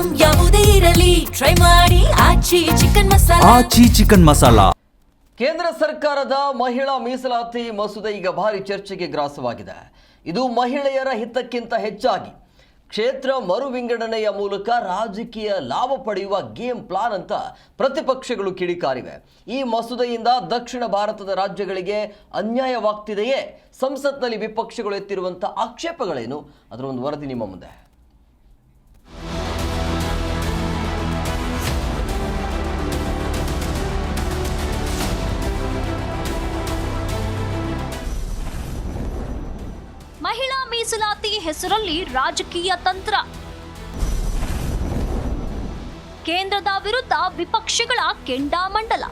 Item ಯಾವುದೇ ಇರಲಿ try ಮಾಡಿ ಆಚಿ ಚಿಕನ್ ಮಸಾಲಾ. ಕೇಂದ್ರ ಸರ್ಕಾರದ ಮಹಿಳಾ ಮೀಸಲಾತಿ ಮಸೂದೆ ಈಗ ಭಾರಿ ಚರ್ಚೆಗೆ ಗ್ರಾಸವಾಗಿದೆ. ಇದು ಮಹಿಳೆಯರ ಹಿತಕ್ಕಿಂತ ಹೆಚ್ಚಾಗಿ ಕ್ಷೇತ್ರ ಮರು ವಿಂಗಡಣೆಯ ಮೂಲಕ ರಾಜಕೀಯ ಲಾಭ ಪಡೆಯುವ ಗೇಮ್ ಪ್ಲಾನ್ ಅಂತ ಪ್ರತಿಪಕ್ಷಗಳು ಕಿಡಿಕಾರಿವೆ. ಈ ಮಸೂದೆಯಿಂದ ದಕ್ಷಿಣ ಭಾರತದ ರಾಜ್ಯಗಳಿಗೆ ಅನ್ಯಾಯವಾಗ್ತಿದೆಯೇ? ಸಂಸತ್ನಲ್ಲಿ ವಿಪಕ್ಷಗಳು ಎತ್ತಿರುವಂತಹ ಆಕ್ಷೇಪಗಳೇನು? ಅದರ ಒಂದು ವರದಿ ನಿಮ್ಮ ಮುಂದೆ. ಮಹಿಳಾ ಮೀಸಲಾತಿ ಹೆಸರಲ್ಲಿ ರಾಜಕೀಯ ತಂತ್ರ. ಕೇಂದ್ರದ ವಿರುದ್ಧ ವಿಪಕ್ಷಗಳ ಕೆಂಡಾಮಂಡಲ.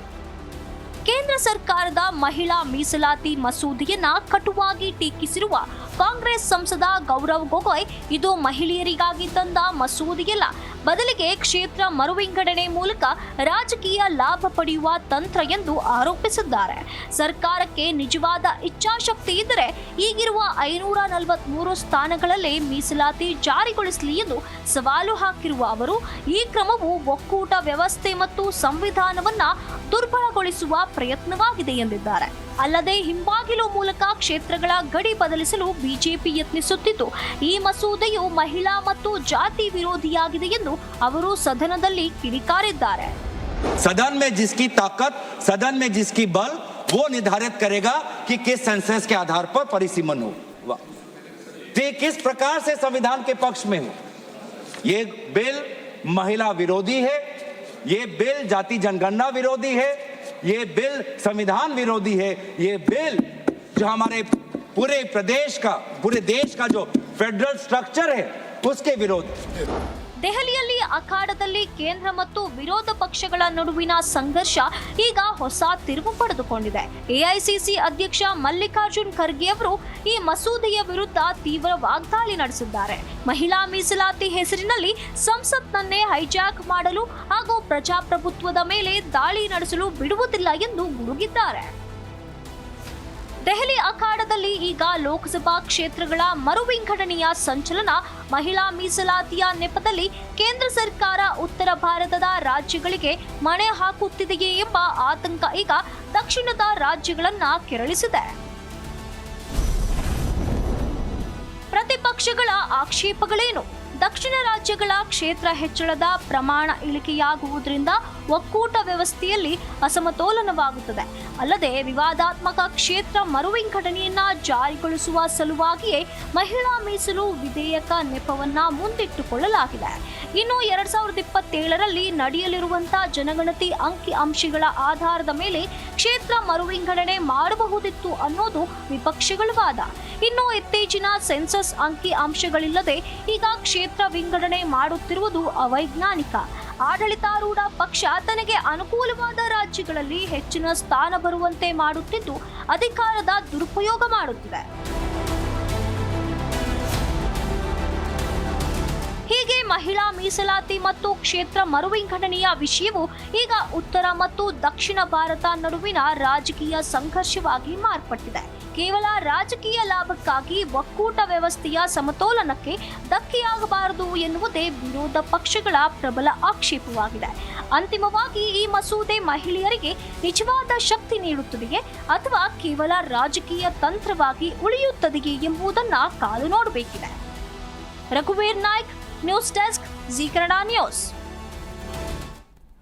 ಕೇಂದ್ರ ಸರ್ಕಾರದ ಮಹಿಳಾ ಮೀಸಲಾತಿ ಮಸೂದೆಯನ್ನ ಕಟುವಾಗಿ ಟೀಕಿಸಿರುವ ಕಾಂಗ್ರೆಸ್ ಸಂಸದ ಗೌರವ್ ಗೊಗೊಯ್ ಇದು ಮಹಿಳೆಯರಿಗಾಗಿ ತಂದ ಮಸೂದೆಯಲ್ಲ, ಬದಲಿಗೆ ಕ್ಷೇತ್ರ ಮರುವಿಂಗಡಣೆ ಮೂಲಕ ರಾಜಕೀಯ ಲಾಭ ಪಡೆಯುವ ತಂತ್ರ ಎಂದು ಆರೋಪಿಸಿದ್ದಾರೆ. ಸರ್ಕಾರಕ್ಕೆ ನಿಜವಾದ ಇಚ್ಛಾಶಕ್ತಿ ಇದ್ದರೆ ಈಗಿರುವ 543 ಸ್ಥಾನಗಳಲ್ಲೇ ಮೀಸಲಾತಿ ಜಾರಿಗೊಳಿಸಲಿ ಎಂದು ಸವಾಲು ಹಾಕಿರುವ ಅವರು, ಈ ಕ್ರಮವು ಒಕ್ಕೂಟ ವ್ಯವಸ್ಥೆ ಮತ್ತು ಸಂವಿಧಾನವನ್ನ ದುರ್ಬಲಗೊಳಿಸುವ ಪ್ರಯತ್ನವಾಗಿದೆ ಎಂದಿದ್ದಾರೆ. ಅಲ್ಲದೆ ಹಿಂಬಾಗಿಲು ಮೂಲಕ ಕ್ಷೇತ್ರಗಳ ಗಡಿ ಬದಲಿಸಲು ಬಿಜೆಪಿ ಯತ್ನಿಸುತ್ತಿದ್ದು, ಈ ಮಸೂದೆಯು ಮಹಿಳಾ ಮತ್ತು ಜಾತಿ ವಿರೋಧಿಯಾಗಿದೆ ಎಂದು ಅವರು ಸದನದಲ್ಲಿ ಕಿಡಿಕಾರಿದ್ದಾರೆ. सदन में जिसकी ताकत, सदन में जिसकी बल, वो निर्धारित करेगा कि किस सेंसस के आधार पर परिसीमन हो, किस प्रकार से संविधान के पक्ष में हो. ये बिल महिला विरोधी है, ये बिल जाति जनगणना विरोधी है, ये बिल संविधान विरोधी है, ये बिल जो हमारे पूरे प्रदेश का, पूरे देश का जो फेडरल स्ट्रक्चर है उसके विरोध. ದೆಹಲಿಯಲ್ಲಿ ಅಖಾಡದಲ್ಲಿ ಕೇಂದ್ರ ಮತ್ತು ವಿರೋಧ ಪಕ್ಷಗಳ ನಡುವಿನ ಸಂಘರ್ಷ ಈಗ ಹೊಸ ತಿರುವು ಪಡೆದುಕೊಂಡಿದೆ. ಎಐಸಿಸಿ ಅಧ್ಯಕ್ಷ ಮಲ್ಲಿಕಾರ್ಜುನ್ ಖರ್ಗೆ ಅವರು ಈ ಮಸೂದೆಯ ವಿರುದ್ಧ ತೀವ್ರ ವಾಗ್ದಾಳಿ ನಡೆಸಿದ್ದಾರೆ. ಮಹಿಳಾ ಮೀಸಲಾತಿ ಹೆಸರಿನಲ್ಲಿ ಸಂಸತ್ನನ್ನೇ ಹೈಜಾಕ್ ಮಾಡಲು ಹಾಗೂ ಪ್ರಜಾಪ್ರಭುತ್ವದ ಮೇಲೆ ದಾಳಿ ನಡೆಸಲು ಬಿಡುವುದಿಲ್ಲ ಎಂದು ಗುಡುಗಿದ್ದಾರೆ. ದೆಹಲಿ ಅಖಾಡದಲ್ಲಿ ಈಗ ಲೋಕಸಭಾ ಕ್ಷೇತ್ರಗಳ ಮರುವಿಂಗಡಣೆಯ ಸಂಚಲನ. ಮಹಿಳಾ ಮೀಸಲಾತಿಯ ನೆಪದಲ್ಲಿ ಕೇಂದ್ರ ಸರ್ಕಾರ ಉತ್ತರ ಭಾರತದ ರಾಜ್ಯಗಳಿಗೆ ಮಣೆ ಹಾಕುತ್ತಿದೆಯೇ ಎಂಬ ಆತಂಕ ಈಗ ದಕ್ಷಿಣದ ರಾಜ್ಯಗಳನ್ನ ಕೆರಳಿಸಿದೆ. ಪ್ರತಿಪಕ್ಷಗಳ ಆಕ್ಷೇಪಗಳೇನು? ದಕ್ಷಿಣ ರಾಜ್ಯಗಳ ಕ್ಷೇತ್ರ ಹೆಚ್ಚಳದ ಪ್ರಮಾಣ ಇಳಿಕೆಯಾಗುವುದರಿಂದ ಒಕ್ಕೂಟ ವ್ಯವಸ್ಥೆಯಲ್ಲಿ ಅಸಮತೋಲನವಾಗುತ್ತದೆ. ಅಲ್ಲದೆ ವಿವಾದಾತ್ಮಕ ಕ್ಷೇತ್ರ ಮರುವಿಂಗಡಣೆಯನ್ನ ಜಾರಿಗೊಳಿಸುವ ಸಲುವಾಗಿಯೇ ಮಹಿಳಾ ಮೀಸಲು ವಿಧೇಯಕ ನೆಪವನ್ನ ಮುಂದಿಟ್ಟುಕೊಳ್ಳಲಾಗಿದೆ. ಇನ್ನು 2027ರಲ್ಲಿ ನಡೆಯಲಿರುವಂತಹ ಜನಗಣತಿ ಅಂಕಿ ಅಂಶಗಳ ಆಧಾರದ ಮೇಲೆ ಕ್ಷೇತ್ರ ಮರುವಿಂಗಡಣೆ ಮಾಡಬಹುದಿತ್ತು ಅನ್ನೋದು ವಿಪಕ್ಷಗಳ ವಾದ. ಇನ್ನು ಇತ್ತೀಚಿನ ಸೆನ್ಸಸ್ ಅಂಕಿ ಅಂಶಗಳಿಲ್ಲದೆ ಈಗ ಕ್ಷೇತ್ರ ವಿಂಗಡಣೆ ಮಾಡುತ್ತಿರುವುದು ಅವೈಜ್ಞಾನಿಕ. ಆಡಳಿತಾರೂಢ ಪಕ್ಷ ತನಗೆ ಅನುಕೂಲವಾದ ರಾಜ್ಯಗಳಲ್ಲಿ ಹೆಚ್ಚಿನ ಸ್ಥಾನ ಬರುವಂತೆ ಮಾಡುತ್ತಿದ್ದು ಅಧಿಕಾರದ ದುರುಪಯೋಗ ಮಾಡುತ್ತಿದೆ. ಹೀಗೆ ಮಹಿಳಾ ಮೀಸಲಾತಿ ಮತ್ತು ಕ್ಷೇತ್ರ ಮರುವಿಂಗಡಣೆಯ ವಿಷಯವು ಈಗ ಉತ್ತರ ಮತ್ತು ದಕ್ಷಿಣ ಭಾರತ ನಡುವಿನ ರಾಜಕೀಯ ಸಂಘರ್ಷವಾಗಿ ಮಾರ್ಪಟ್ಟಿದೆ. ಕೇವಲ ರಾಜಕೀಯ ಲಾಭಕ್ಕಾಗಿ ಒಕ್ಕೂಟ ವ್ಯವಸ್ಥೆಯ ಸಮತೋಲನಕ್ಕೆ ಧಕ್ಕೆಯಾಗಬಾರದು ಎನ್ನುವುದೇ ವಿರೋಧ ಪಕ್ಷಗಳ ಪ್ರಬಲ ಆಕ್ಷೇಪವಾಗಿದೆ. ಅಂತಿಮವಾಗಿ ಈ ಮಸೂದೆ ಮಹಿಳೆಯರಿಗೆ ನಿಜವಾದ ಶಕ್ತಿ ನೀಡುತ್ತದೆಯೇ ಅಥವಾ ಕೇವಲ ರಾಜಕೀಯ ತಂತ್ರವಾಗಿ ಉಳಿಯುತ್ತದೆಯೇ ಎಂಬುದನ್ನು ಕಾದು ನೋಡಬೇಕಿದೆ. ರಘುವೀರ್ Naik, news desk, Zee Kannada news.